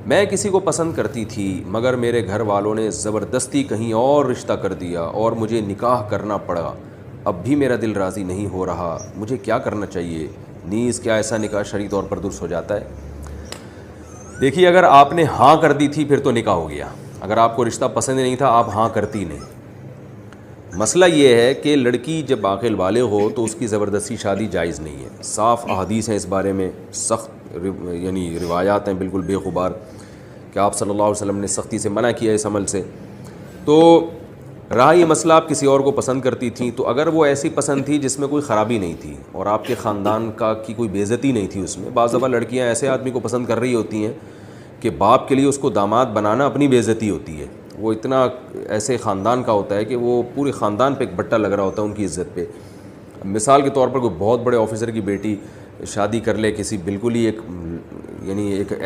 मैं किसी को पसंद करती थी मगर मेरे घर वालों ने ज़बरदस्ती कहीं और रिश्ता कर दिया और मुझे निकाह करना पड़ा। अब भी मेरा दिल राज़ी नहीं हो रहा, मुझे क्या करना चाहिए? नीज़ क्या ऐसा निकाह शरई तौर पर दुरुस्त हो जाता है? देखिए, अगर आपने हाँ कर दी थी फिर तो निकाह हो गया। अगर आपको रिश्ता पसंद नहीं था, आप हाँ करती नहीं। मसला ये है कि लड़की जब आक़िल बालिग़ हो तो उसकी ज़बरदस्ती शादी जायज़ नहीं है। साफ़ अहादीस हैं इस बारे में, सख्त यानी रिवायात हैं बिल्कुल बेखुबार कि आप सल्लल्लाहु अलैहि वसल्लम ने सख्ती से मना किया इस अमल से। तो रहा ये मसला, आप किसी और को पसंद करती थी, तो अगर वो ऐसी पसंद थी जिसमें कोई ख़राबी नहीं थी और आपके ख़ानदान का की कोई बेइज़्ज़ती नहीं थी उसमें। बाज़ दफ़ा लड़कियाँ ऐसे आदमी को पसंद कर रही होती हैं कि बाप के लिए उसको दामाद बनाना अपनी बेइज़्ज़ती होती है। वो इतना ऐसे ख़ानदान का होता है कि वो पूरे ख़ानदान पे एक बट्टा लग रहा होता है उनकी इज़्ज़त पे। मिसाल के तौर पर कोई बहुत बड़े ऑफ़िसर की बेटी शादी कर ले किसी बिल्कुल ही एक यानी एक